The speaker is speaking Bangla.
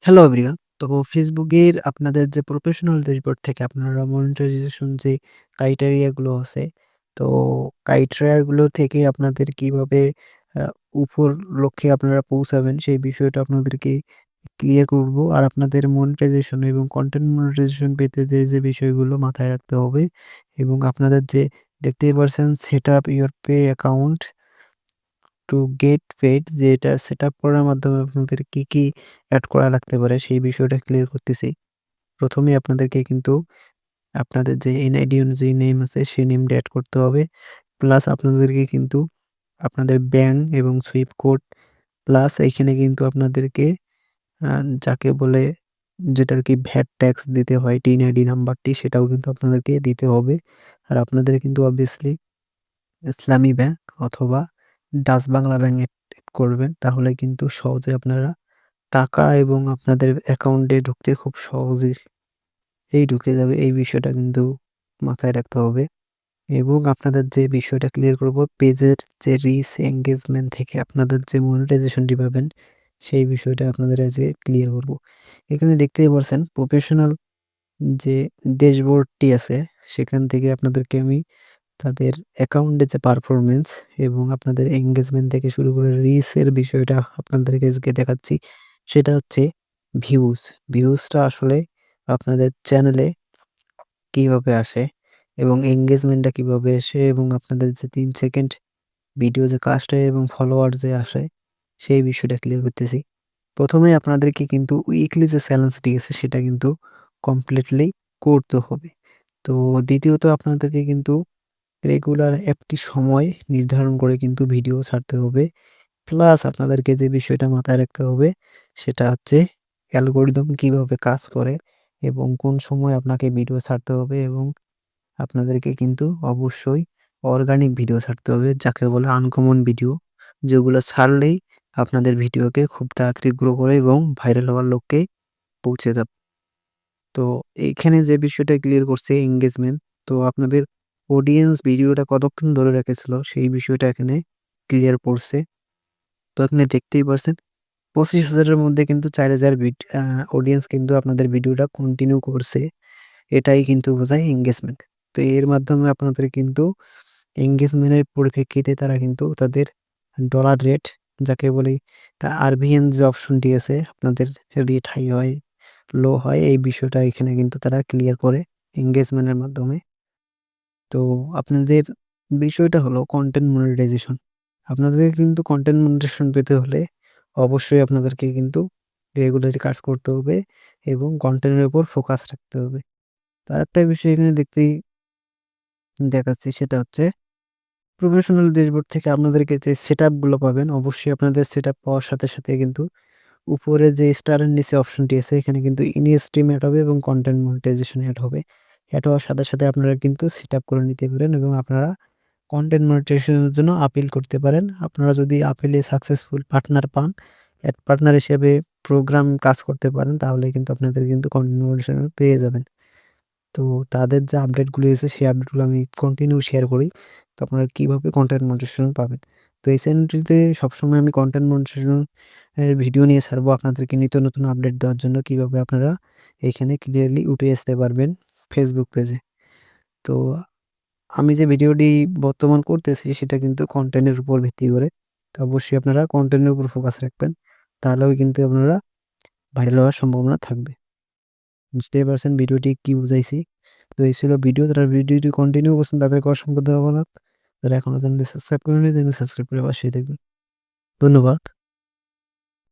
Hello everyone. তো ফেসবুকের আপনাদের যে প্রফেশনাল ড্যাশবোর্ড থেকে আপনারা মনিটাইজেশন যে ক্রাইটেরিয়া গুলো আছে, তো ক্রাইটেরিয়া গুলো থেকে আপনাদের কিভাবে আ উপর লক্ষ্যে আপনারা পৌঁছাবেন সেই বিষয়টা আপনাদেরকে ক্লিয়ার করব। আর আপনাদের মনিটাইজেশন এবং কনটেন্ট মনিটাইজেশন পেতে যে বিষয়গুলো মাথায় রাখতে হবে এবং আপনাদের যে দেখতেই পারছেন set up your pay account to get paid যে এটা সেটআপ করার মাধ্যমে আপনাদের কি এড করা লাগতে পারে সেই বিষয়টা ক্লিয়ার করতেছি। ১ম এই আপনাদেরকে কিন্তু আপনাদের যে এনআইডি অনুযায়ী নেম আছে সেই নেমটা এড করতে হবে। প্লাস আপনাদেরকে কিন্তু আপনাদের ব্যাংক এবং সুইফট কোড প্লাস এইখানে কিন্তু আপনাদেরকে আ যাকে বলে যেটা আরকি ভ্যাট ট্যাক্স দিতে হয় টিন আইডি নাম্বারটি সেটাও কিন্তু আপনাদেরকে দিতে হবে। আর আপনাদের কিন্তু obviously ইসলামী ব্যাংক অথবা ডাচ বাংলা ব্যাংক এড করবেন। তাহলে কিন্তু সহজে আপনারা টাকা এবং আপনাদের অ্যাকাউন্টে ঢুকতে খুব সহজেই ঢুকে যাবে। এই বিষয়টা কিন্তু মাথায় রাখতে হবে এবং আপনাদের যে বিষয়টা ক্লিয়ার করব পেজের যে রিচ এনগেজমেন্ট থেকে আপনাদের যে মনিটাইজেশনটি পাবেন সেই বিষয়টা আপনাদের আজকে ক্লিয়ার করব। এখানে দেখতেই পারছেন প্রফেশনাল যে ড্যাশবোর্ডটি আছে সেখান থেকে আপনাদেরকে আমি তাদের অ্যাকাউন্টে যে পারফরম্যান্স এবং আপনাদের এনগেজমেন্ট থেকে শুরু করে রিচ এর বিষয়টা আপনাদেরকে আজকে দেখাচ্ছি। সেটা হচ্ছে ভিউজ। ভিউজটা আসলে আপনাদের চ্যানেলে কিভাবে আসে এবং এনগেজমেন্টটা কিভাবে আসে এবং আপনাদের যে ৩ সেকেন্ড ভিডিও যে কাজটা এবং ফলোয়ার যে আসে সেই বিষয়টা ক্লিয়ার করতেছি। ১ম এই আপনাদেরকে কিন্তু উইকলি যে চ্যালেঞ্জটি আছে সেটা কিন্তু কমপ্লিটলি করতে হবে। তো দ্বিতীয়ত আপনাদেরকে কিন্তু রেগুলার একটি সময় নির্ধারণ করে কিন্তু ভিডিও ছাড়তে হবে। প্লাস আপনাদেরকে যে বিষয়টা মাথায় রাখতে হবে সেটা হচ্ছে অ্যালগরিদম কিভাবে কাজ করে এবং কোন সময় আপনাকে ভিডিও ছাড়তে হবে এবং আপনাদেরকে কিন্তু অবশ্যই অর্গানিক ভিডিও ছাড়তে হবে যাকে বলে আনকমন ভিডিও যেগুলো ছাড়লেই আপনাদের ভিডিওকে খুব তাড়াতাড়ি গ্রো করে এবং ভাইরাল হওয়ার লক্ষ্যে পৌঁছে যাবে। তো এইখানে যে বিষয়টা ক্লিয়ার করছে এনগেজমেন্ট। তো আপনাদের অডিয়েন্স ভিডিওটা কতক্ষণ ধরে রেখেছিল সেই বিষয়টা এখানে ক্লিয়ার করছে। তো আপনি দেখতেই পারছেন ২৫,০০০ এর মধ্যে কিন্তু ৪,০০০ অডিয়েন্স কিন্তু আপনাদের ভিডিওটা কন্টিনিউ করছে। এটাই কিন্তু বোঝায় এনগেজমেন্ট। তো এর মাধ্যমে আপনাদের কিন্তু এনগেজমেন্টের পরিপ্রেক্ষিতে তারা কিন্তু তাদের ডলার রেট যাকে বলি তা আরবিএন যে অপশনটি আছে আপনাদের রেট হাই হয়, লো হয় এই বিষয়টা এখানে কিন্তু তারা ক্লিয়ার করে এনগেজমেন্টের মাধ্যমে। তো আপনাদের বিষয়টা হলো কনটেন্ট মনিটাইজেশন। আপনাদের কিন্তু কনটেন্ট মনিটাইজেশন পেতে হলে অবশ্যই আপনাদেরকে কিন্তু রেগুলারলি কাজ করতে হবে এবং কনটেন্টের উপর ফোকাস রাখতে হবে। তো আরেকটা বিষয় এখানে দেখাচ্ছি সেটা হচ্ছে প্রফেশনাল ড্যাশবোর্ড থেকে আপনাদেরকে যে সেটআপ গুলো পাবেন অবশ্যই আপনাদের সেটআপ পাওয়ার সাথে কিন্তু উপরে যে স্টারের নিচে অপশনটি আছে এখানে কিন্তু ইনস্ট্রিম এড হবে এবং কনটেন্ট মনিটাইজেশন এড হবে। এড হওয়ার সাথে আপনারা কিন্তু সেটআপ করে নিতে পারেন এবং আপনারা কনটেন্ট মনিটাইজেশন এর জন্য আপিল করতে পারেন। আপনারা যদি আপিলে সাকসেসফুল পার্টনার পান, এড পার্টনার হিসেবে প্রোগ্রাম কাজ করতে পারেন তাহলে কিন্তু আপনাদের কিন্তু কনটেন্ট মনিটাইজেশন পেয়ে যাবেন। তো তাদের যে আপডেটগুলো এসে সেই আপডেটগুলো আমি কন্টিনিউ শেয়ার করি। তো আপনারা কিভাবে কনটেন্ট মনিটাইজেশন পাবেন। তো এই চ্যানেলটিতে সবসময় আমি কনটেন্ট মনিটাইজেশন এর ভিডিও নিয়ে ছাড়বো আপনাদেরকে নিত্য নতুন আপডেট দেওয়ার জন্য কিভাবে আপনারা এখানে ক্লিয়ারলি উঠে আসতে পারবেন ফেসবুক পেজে। তো আমি যে ভিডিওটি বর্তমান করতেছি সেটা কিন্তু কনটেন্টের উপর ভিত্তি করে। তো অবশ্যই আপনারা কনটেন্টের উপর ফোকাস রাখবেন। তাহলেও কিন্তু আপনারা ভাইরাল হওয়ার সম্ভাবনা থাকবে। বুঝতেই পারছেন ভিডিওটি কি বুঝাইছি। তো এই ছিল ভিডিও। যারা ভিডিওটি কন্টিনিউ করছেন তাদেরকে অসংখ্য ধন্যবাদ। যারা এখনো চ্যানেলটি সাবস্ক্রাইব করেনি চ্যানেল সাবস্ক্রাইব করে পাশেই থাকবেন। ধন্যবাদ।